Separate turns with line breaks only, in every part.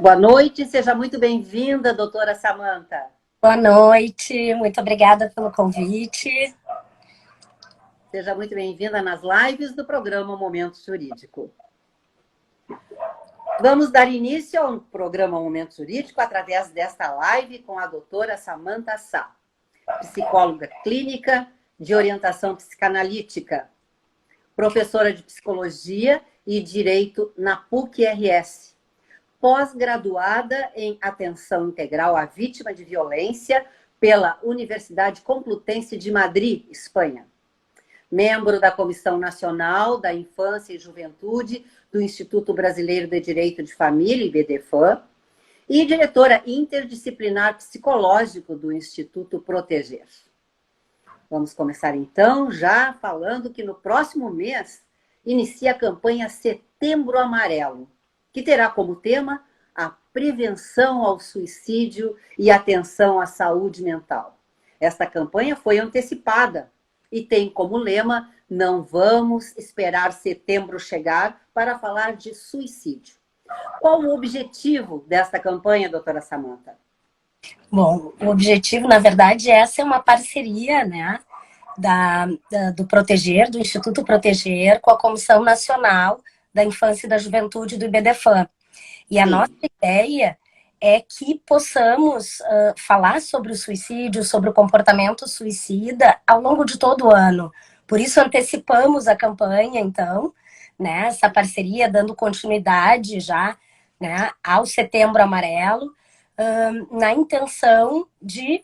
Boa noite, seja muito bem-vinda, doutora Samanta.
Boa noite, muito obrigada pelo convite.
Seja muito bem-vinda nas lives do programa Momento Jurídico. Vamos dar início ao programa Momento Jurídico através desta live com a doutora Samanta Sá, psicóloga clínica de orientação psicanalítica, professora de psicologia e direito na PUC-RS, pós-graduada em atenção integral à vítima de violência pela Universidade Complutense de Madrid, Espanha. Membro da Comissão Nacional da Infância e Juventude do Instituto Brasileiro de Direito de Família, IBDFAM, e diretora interdisciplinar psicológico do Instituto Proteger. Vamos começar então já falando que no próximo mês inicia a campanha Setembro Amarelo, que terá como tema a prevenção ao suicídio e atenção à saúde mental. Esta campanha foi antecipada e tem como lema: não vamos esperar setembro chegar para falar de suicídio. Qual o objetivo desta campanha, doutora Samanta?
Bom, o objetivo, na verdade, essa é uma parceria, né, do Proteger, do Instituto Proteger, com a Comissão Nacional da Infância e da Juventude do IBDFAM. E a nossa ideia é que possamos falar sobre o suicídio, sobre o comportamento suicida ao longo de todo o ano. Por isso antecipamos a campanha, então, né, essa parceria, dando continuidade já, né, ao Setembro Amarelo, na intenção de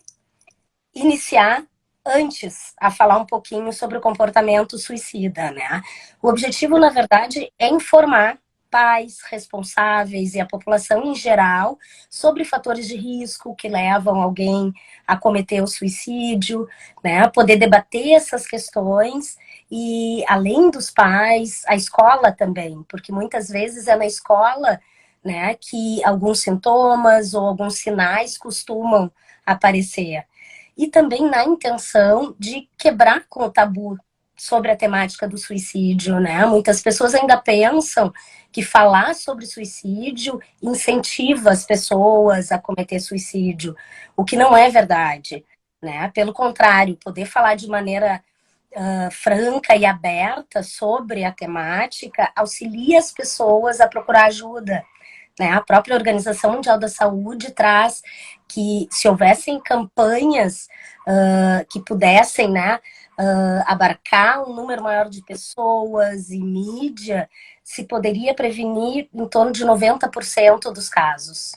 iniciar antes a falar um pouquinho sobre o comportamento suicida, né? O objetivo, na verdade, é informar pais, responsáveis e a população em geral sobre fatores de risco que levam alguém a cometer o suicídio, né? Poder debater essas questões e, além dos pais, a escola também, porque muitas vezes é na escola, né, que alguns sintomas ou alguns sinais costumam aparecer. E também na intenção de quebrar com o tabu sobre a temática do suicídio, né? Muitas pessoas ainda pensam que falar sobre suicídio incentiva as pessoas a cometer suicídio, o que não é verdade, né? Pelo contrário, poder falar de maneira franca e aberta sobre a temática auxilia as pessoas a procurar ajuda, né? A própria Organização Mundial da Saúde traz que, se houvessem campanhas que pudessem, né, abarcar um número maior de pessoas e mídia, se poderia prevenir em torno de 90% dos casos.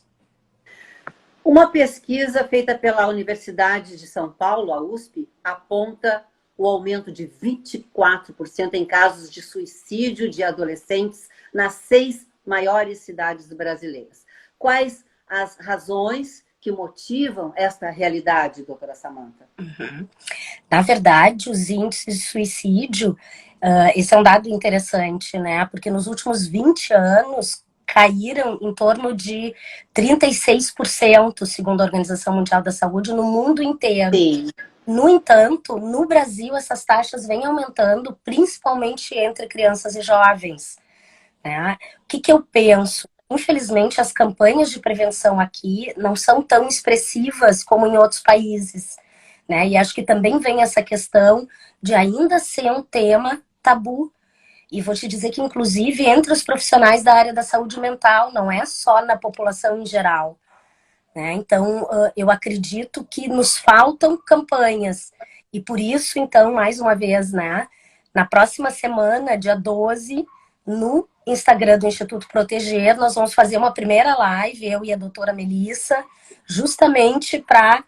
Uma pesquisa feita pela Universidade de São Paulo, a USP, aponta o aumento de 24% em casos de suicídio de adolescentes nas 6 maiores cidades brasileiras. Quais as razões que motivam esta realidade, doutora Samanta?
Na verdade, os índices de suicídio, esse é um dado interessante, né? Porque nos últimos 20 anos caíram em torno de 36%, segundo a Organização Mundial da Saúde, no mundo inteiro.
Sim.
No entanto, no Brasil, essas taxas vêm aumentando, principalmente entre crianças e jovens, né? O que eu penso? Infelizmente, as campanhas de prevenção aqui não são tão expressivas como em outros países, né? E acho que também vem essa questão de ainda ser um tema tabu. E vou te dizer que, inclusive, entre os profissionais da área da saúde mental, não é só na população em geral, né? Então, eu acredito que nos faltam campanhas. E por isso, então, mais uma vez, né, na próxima semana, dia 12, no Instagram do Instituto Proteger, nós vamos fazer uma primeira live, eu e a doutora Melissa, justamente para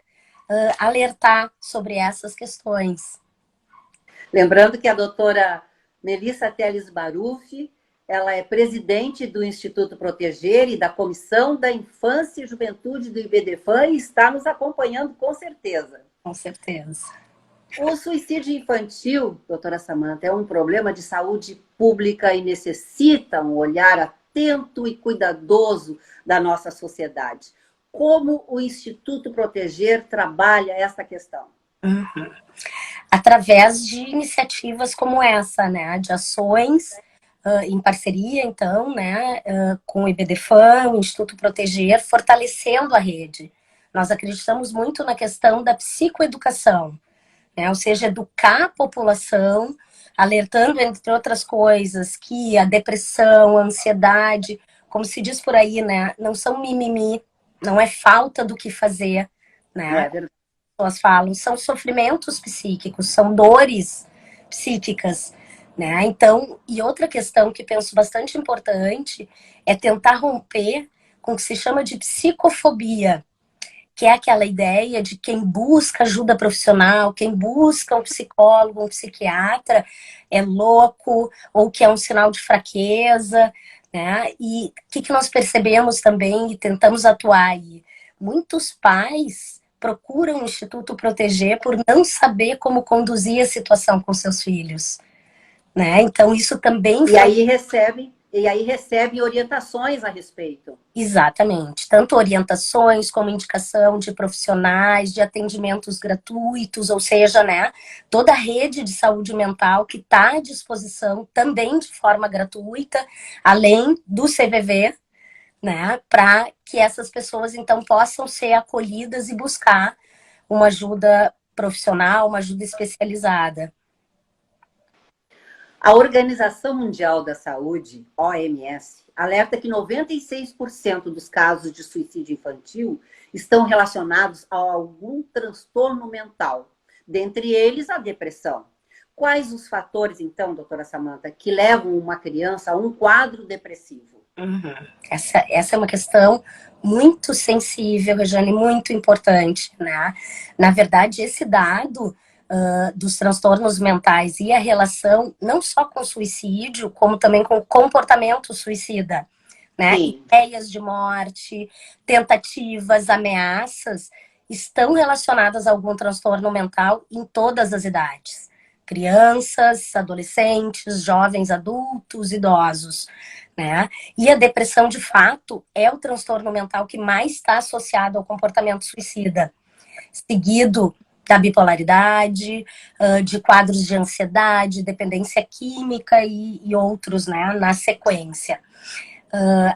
alertar sobre essas questões.
Lembrando que a doutora Melissa Teles Baruffi, ela é presidente do Instituto Proteger e da Comissão da Infância e Juventude do IBDFAM e está nos acompanhando com certeza.
Com certeza.
O suicídio infantil, doutora Samanta, é um problema de saúde pública e necessita um olhar atento e cuidadoso da nossa sociedade. Como o Instituto Proteger trabalha essa questão?
Através de iniciativas como essa, né? De ações em parceria, então, né, com o IBDFAM, o Instituto Proteger, fortalecendo a rede. Nós acreditamos muito na questão da psicoeducação, né, ou seja, educar a população, alertando, entre outras coisas, que a depressão, a ansiedade, como se diz por aí, né, não são mimimi, não é falta do que fazer, né?
É verdade.
As pessoas falam, são sofrimentos psíquicos, são dores psíquicas, né? Então, e outra questão que penso bastante importante é tentar romper com o que se chama de psicofobia, que é aquela ideia de quem busca ajuda profissional, quem busca um psicólogo, um psiquiatra, é louco, ou que é um sinal de fraqueza, né? E o que nós percebemos também e tentamos atuar aí? Muitos pais procuram o Instituto Proteger por não saber como conduzir a situação com seus filhos, né? Então isso também
E aí recebem orientações a respeito.
exatamente. Tanto orientações como indicação de profissionais, de atendimentos gratuitos, ou seja, né, toda a rede de saúde mental que está à disposição também de forma gratuita, além do CVV, né, para que essas pessoas então possam ser acolhidas e buscar uma ajuda profissional, uma ajuda especializada.
A Organização Mundial da Saúde, OMS, alerta que 96% dos casos de suicídio infantil estão relacionados a algum transtorno mental, dentre eles a depressão. Quais os fatores, então, doutora Samantha, que levam uma criança a um quadro depressivo?
Uhum. Essa é uma questão muito sensível, Regiane, muito importante, né? Na verdade, esse dado dos transtornos mentais e a relação não só com suicídio, como também com comportamento suicida, né?
Sim.
Ideias de morte, tentativas, ameaças, estão relacionadas a algum transtorno mental em todas as idades. Crianças, adolescentes, jovens adultos, idosos, né? E a depressão, de fato, é o transtorno mental que mais está associado ao comportamento suicida, seguido da bipolaridade, de quadros de ansiedade, dependência química e outros, né, na sequência.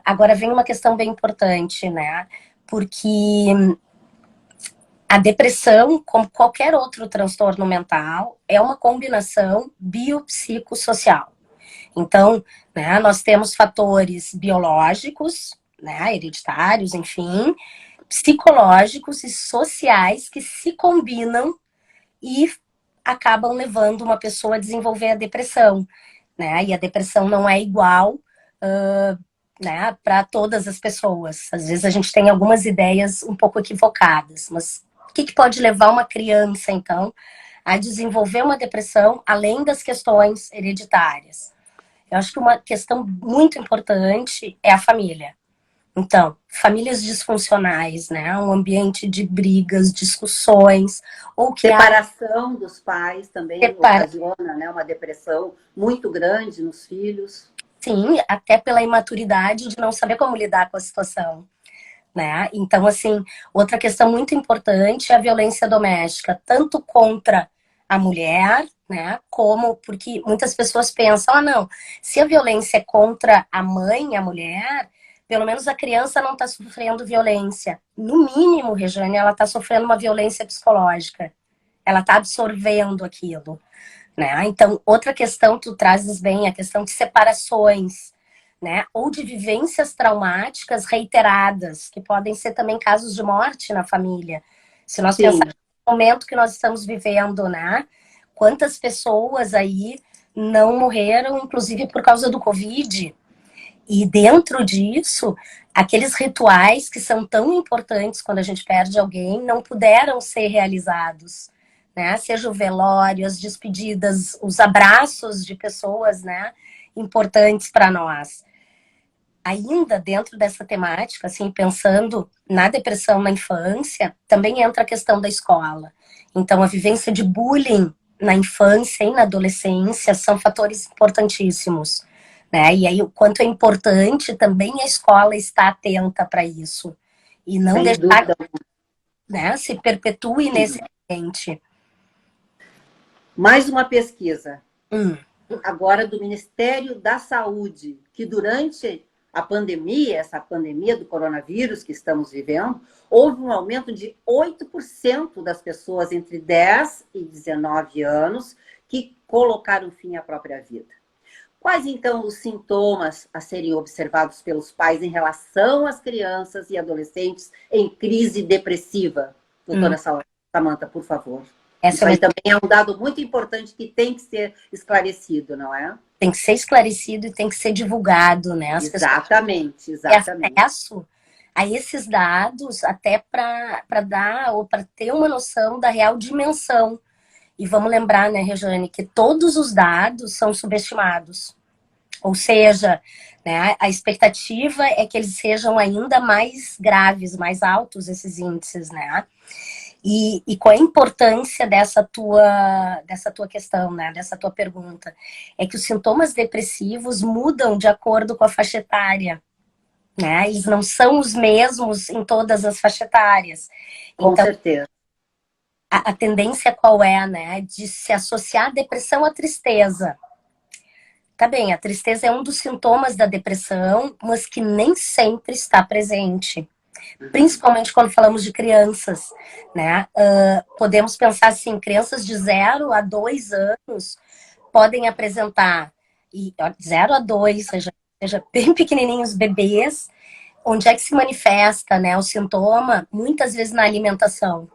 Agora vem uma questão bem importante, né, porque a depressão, como qualquer outro transtorno mental, é uma combinação biopsicossocial. Então, né, nós temos fatores biológicos, né, hereditários, enfim, psicológicos e sociais que se combinam e acabam levando uma pessoa a desenvolver a depressão, né? E a depressão não é igual, né, para todas as pessoas. Às vezes a gente tem algumas ideias um pouco equivocadas, mas o que pode levar uma criança, então, a desenvolver uma depressão, além das questões hereditárias? Eu acho que uma questão muito importante é a família. Então, famílias disfuncionais, né? Um ambiente de brigas, discussões, ou que há
Separação dos pais também ocasiona, né, uma depressão muito grande nos filhos.
Sim, até pela imaturidade de não saber como lidar com a situação, né? Então, assim, outra questão muito importante é a violência doméstica, tanto contra a mulher, né, como porque muitas pessoas pensam, ah, não, se a violência é contra a mãe, a mulher, pelo menos a criança não está sofrendo violência. No mínimo, Regiane, ela está sofrendo uma violência psicológica. Ela está absorvendo aquilo, né? Então, outra questão, tu trazes bem, a questão de separações, né? Ou de vivências traumáticas reiteradas, que podem ser também casos de morte na família. Se nós pensarmos no momento que nós estamos vivendo, né? Quantas pessoas aí não morreram, inclusive por causa do Covid? E dentro disso, aqueles rituais que são tão importantes quando a gente perde alguém não puderam ser realizados, né? Seja o velório, as despedidas, os abraços de pessoas, né, importantes para nós. Ainda dentro dessa temática, assim, pensando na depressão na infância, também entra a questão da escola. Então, a vivência de bullying na infância e na adolescência são fatores importantíssimos, né? E aí, o quanto é importante também a escola estar atenta para isso e não
Sem
deixar,
dúvida.
né, se perpetue nesse ambiente.
Mais uma pesquisa. agora do Ministério da Saúde, que durante a pandemia, essa pandemia do coronavírus que estamos vivendo, houve um aumento de 8% das pessoas entre 10 e 19 anos que colocaram fim à própria vida. Quais, então, os sintomas a serem observados pelos pais em relação às crianças e adolescentes em crise depressiva? Doutora Samanta, por favor. Isso aí também é um dado muito importante que tem que ser esclarecido, não é?
Tem que ser esclarecido e tem que ser divulgado, né?
Exatamente.
Acesso a esses dados até para dar ou para ter uma noção da real dimensão. E vamos lembrar, né, Rejane, que todos os dados são subestimados. Ou seja, né, a expectativa é que eles sejam ainda mais graves, mais altos esses índices, né? E qual é a importância dessa tua questão, né? Dessa tua pergunta? É que os sintomas depressivos mudam de acordo com a faixa etária, né? Eles não são os mesmos em todas as faixas etárias.
Com certeza.
A tendência qual é, né? De se associar a depressão à tristeza. Tá bem, a tristeza é um dos sintomas da depressão, mas que nem sempre está presente. Principalmente quando falamos de crianças, né? Podemos pensar assim, crianças de 0 a 2 anos podem apresentar, 0 a 2, seja bem pequenininhos bebês, onde é que se manifesta, né, o sintoma? Muitas vezes na alimentação,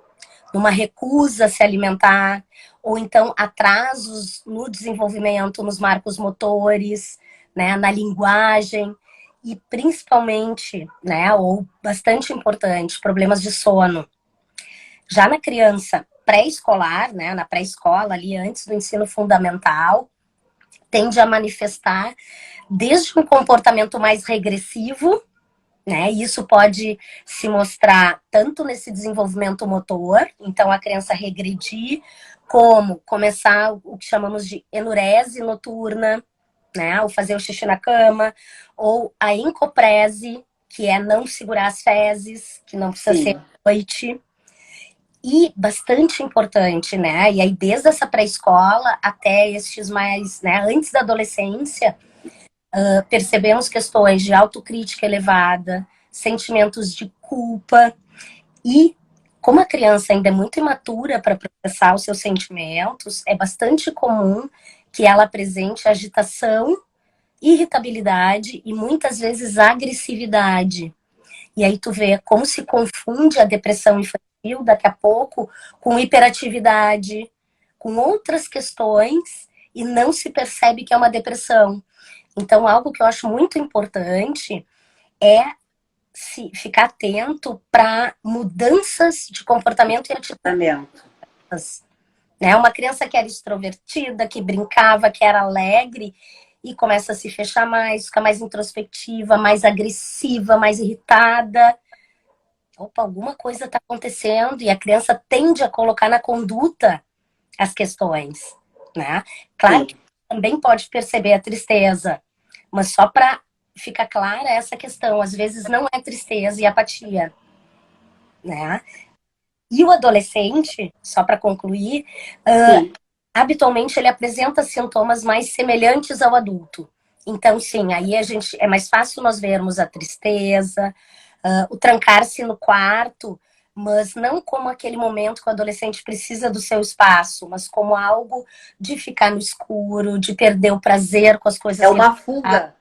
numa recusa a se alimentar, ou então atrasos no desenvolvimento, nos marcos motores, né, na linguagem, e principalmente, né, ou bastante importante, problemas de sono. Já na criança pré-escolar, né, na pré-escola, ali antes do ensino fundamental, tende a manifestar desde um comportamento mais regressivo, né, isso pode se mostrar tanto nesse desenvolvimento motor, então a criança regredir, como começar o que chamamos de enurese noturna, né, ou fazer o xixi na cama, ou a encoprese, que é não segurar as fezes, que não precisa ser à noite. E bastante importante, né? E aí, desde essa pré-escola até estes mais, né, antes da adolescência, percebemos questões de autocrítica elevada, sentimentos de culpa, e como a criança ainda é muito imatura para processar os seus sentimentos, é bastante comum que ela apresente agitação, irritabilidade e muitas vezes agressividade. E aí tu vê como se confunde a depressão infantil daqui a pouco com hiperatividade, com outras questões, e não se percebe que é uma depressão. Então, algo que eu acho muito importante é se ficar atento para mudanças de comportamento e atitude. Né? Uma criança que era extrovertida, que brincava, que era alegre, e começa a se fechar mais, fica mais introspectiva, mais agressiva, mais irritada. Opa, alguma coisa está acontecendo, e a criança tende a colocar na conduta as questões, né? Claro que também pode perceber a tristeza, mas só para ficar clara essa questão, às vezes não é tristeza e apatia, né? E o adolescente, só para concluir, habitualmente ele apresenta sintomas mais semelhantes ao adulto. Então, sim, aí é mais fácil nós vermos a tristeza, o trancar-se no quarto, mas não como aquele momento que o adolescente precisa do seu espaço, mas como algo de ficar no escuro, de perder o prazer com as coisas.
É uma fuga.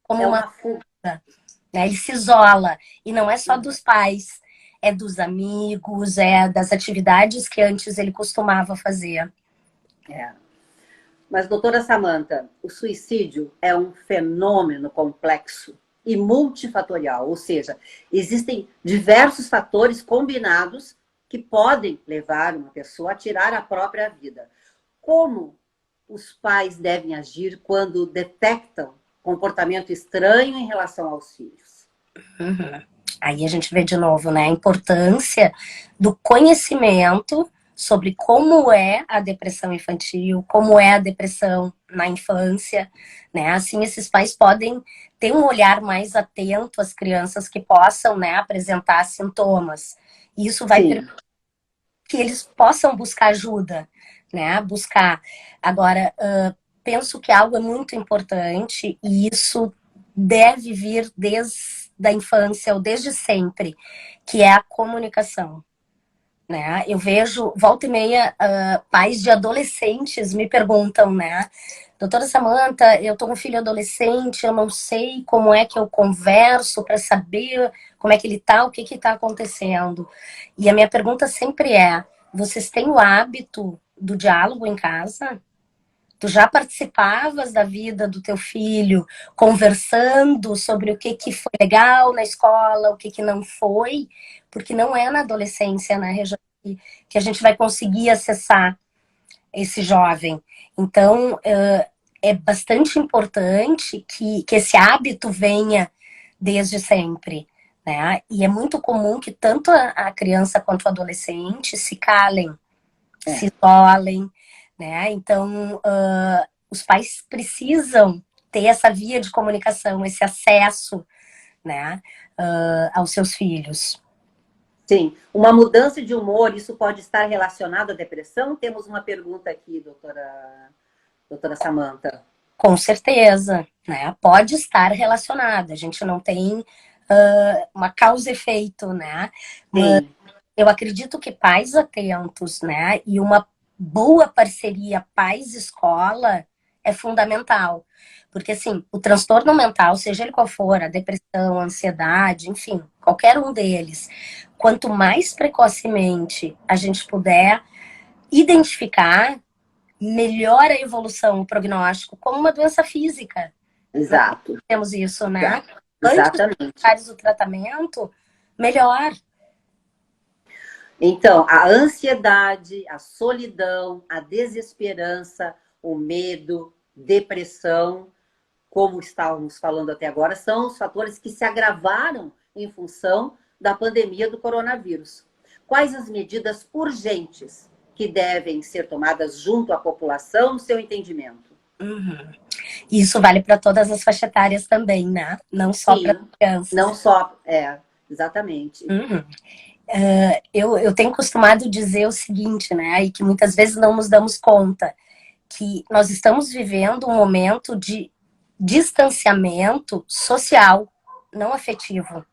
Como uma fuga. Né? Ele se isola. E não é só dos pais, é dos amigos, é das atividades que antes ele costumava fazer.
Mas, doutora Samanta, o suicídio é um fenômeno complexo e multifatorial, ou seja, existem diversos fatores combinados que podem levar uma pessoa a tirar a própria vida. Como os pais devem agir quando detectam comportamento estranho em relação aos filhos?
Aí a gente vê de novo, né, a importância do conhecimento sobre como é a depressão infantil, como é a depressão na infância, né? Assim, esses pais podem ter um olhar mais atento às crianças que possam, né, apresentar sintomas. E isso vai permitir que eles possam buscar ajuda, né? Buscar. Agora, penso que algo é muito importante e isso deve vir desde a infância ou desde sempre, que é a comunicação. Né? Eu vejo, volta e meia, pais de adolescentes me perguntam, né? Doutora Samantha, eu tô com um filho adolescente, eu não sei como é que eu converso para saber como é que ele tá, o que que tá acontecendo. E a minha pergunta sempre é, vocês têm o hábito do diálogo em casa? Tu já participavas da vida do teu filho, conversando sobre o que que foi legal na escola, o que que não foi? Porque não é na adolescência, né, Rejane, que a gente vai conseguir acessar esse jovem. Então, é bastante importante que esse hábito venha desde sempre, né? E é muito comum que tanto a criança quanto o adolescente se calem, se isolem, né? Então, os pais precisam ter essa via de comunicação, esse acesso, né, aos seus filhos.
Sim, uma mudança de humor, isso pode estar relacionado à depressão? Temos uma pergunta aqui, doutora Samantha.
Com certeza, né? Pode estar relacionado. A gente não tem uma causa e efeito, né? Mas
Sim.
eu acredito que pais atentos, né? E uma boa parceria pais-escola é fundamental. Porque, assim, o transtorno mental, seja ele qual for, a depressão, a ansiedade, enfim, qualquer um deles, quanto mais precocemente a gente puder identificar, melhor a evolução, o prognóstico, como uma doença física.
Exato.
Temos isso, né?
Exatamente.
Antes do tratamento, melhor.
Então, a ansiedade, a solidão, a desesperança, o medo, depressão, como estávamos falando até agora, são os fatores que se agravaram em função da pandemia do coronavírus. Quais as medidas urgentes que devem ser tomadas junto à população, no seu entendimento?
Uhum. Isso vale para todas as faixas etárias também, né? Não só para crianças.
Não só, exatamente.
Uhum. Eu tenho costumado dizer o seguinte, né? E que muitas vezes não nos damos conta, que nós estamos vivendo um momento de distanciamento social, não afetivo.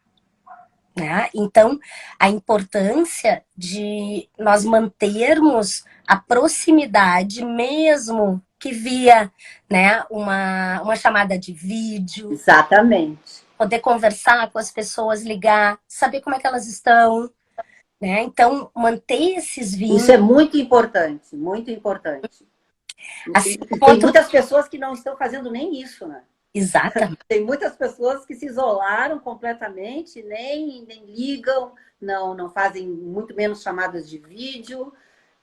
Né? Então, a importância de nós mantermos a proximidade, mesmo que via, né, uma chamada de vídeo.
Exatamente.
Poder conversar com as pessoas, ligar, saber como é que elas estão. Né? Então, manter esses vínculos.
Isso é muito importante, muito importante.
Assim,
tem muitas pessoas que não estão fazendo nem isso, né?
Exatamente.
Tem muitas pessoas que se isolaram completamente, nem ligam, não fazem muito menos chamadas de vídeo.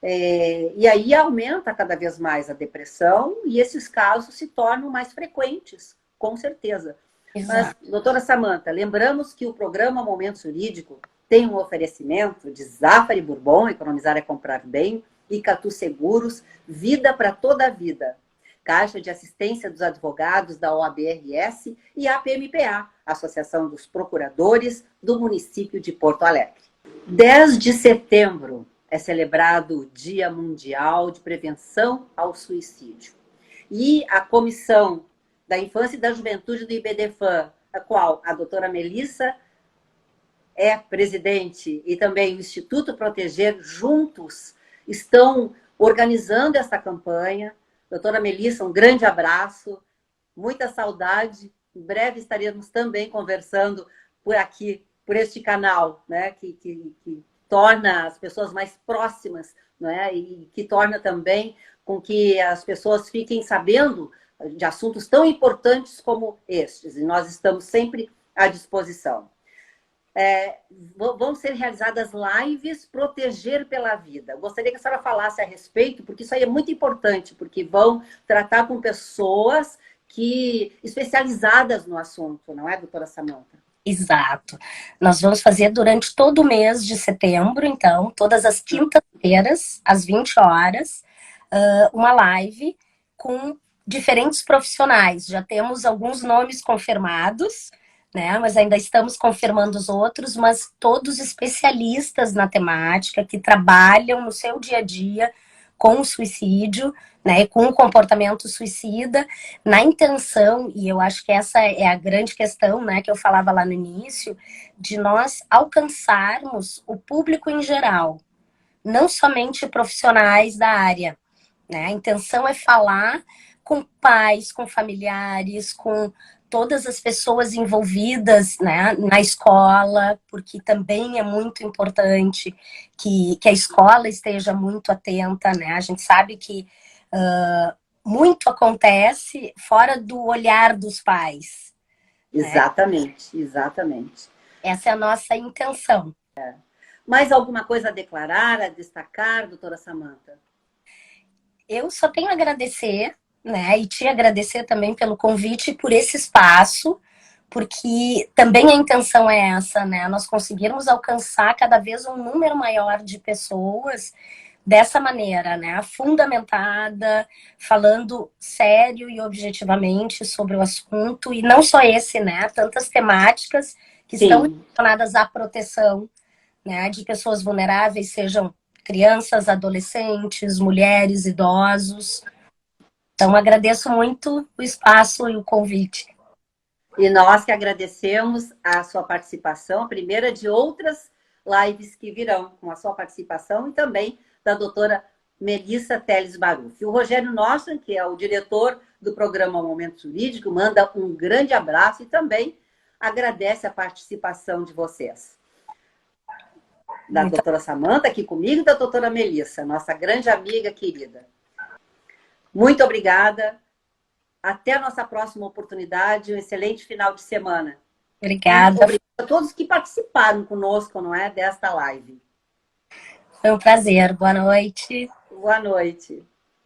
E aí aumenta cada vez mais a depressão e esses casos se tornam mais frequentes, com certeza.
Exato.
Mas, doutora Samantha, lembramos que o programa Momento Jurídico tem um oferecimento de Zafari Bourbon, Economizar é Comprar Bem, Icatu Seguros, Vida para Toda a Vida, Caixa de Assistência dos Advogados da OAB-RS e a APMPA, Associação dos Procuradores do município de Porto Alegre. 10 de setembro é celebrado o Dia Mundial de Prevenção ao Suicídio. E a Comissão da Infância e da Juventude do IBDFAM, a qual a doutora Melissa é presidente, e também o Instituto Proteger, juntos estão organizando essa campanha. Doutora Melissa, um grande abraço, muita saudade. Em breve estaremos também conversando por aqui, por este canal, né, que torna as pessoas mais próximas, né, e que torna também com que as pessoas fiquem sabendo de assuntos tão importantes como estes. E nós estamos sempre à disposição. Vão ser realizadas lives Proteger pela Vida. Gostaria que a senhora falasse a respeito, porque isso aí é muito importante, porque vão tratar com pessoas especializadas no assunto, não é, doutora Samantha?
Exato. Nós vamos fazer durante todo o mês de setembro, então, todas as quintas-feiras, às 20 horas, uma live com diferentes profissionais. Já temos alguns nomes confirmados, né? Mas ainda estamos confirmando os outros, mas todos especialistas na temática, que trabalham no seu dia a dia com o suicídio, né, com o comportamento suicida, na intenção, e eu acho que essa é a grande questão, né, que eu falava lá no início, de nós alcançarmos o público em geral, não somente profissionais da área, né? A intenção é falar com pais, com familiares, com todas as pessoas envolvidas, né, na escola, porque também é muito importante que a escola esteja muito atenta, né? A gente sabe que muito acontece fora do olhar dos pais, né?
Exatamente, exatamente.
Essa é a nossa intenção.
Mais alguma coisa a declarar, a destacar, doutora Samantha?
Eu só tenho a agradecer, né? E te agradecer também pelo convite e por esse espaço, porque também a intenção é essa, né? Nós conseguirmos alcançar cada vez um número maior de pessoas dessa maneira, né? Fundamentada, falando sério e objetivamente sobre o assunto, e não só esse, né? Tantas temáticas que estão relacionadas à proteção, né, de pessoas vulneráveis, sejam crianças, adolescentes, mulheres, idosos. Então, agradeço muito o espaço e o convite.
E nós que agradecemos a sua participação, a primeira de outras lives que virão, com a sua participação e também da doutora Melissa Teles Baruf. O Rogério Nostran, que é o diretor do programa Momento Jurídico, manda um grande abraço e também agradece a participação de vocês. Da doutora Samantha aqui comigo e da doutora Melissa, nossa grande amiga querida. Muito obrigada. Até a nossa próxima oportunidade. Um excelente final de semana.
Obrigada.
Obrigada a todos que participaram conosco, não é, desta live.
Foi um prazer. Boa noite.
Boa noite.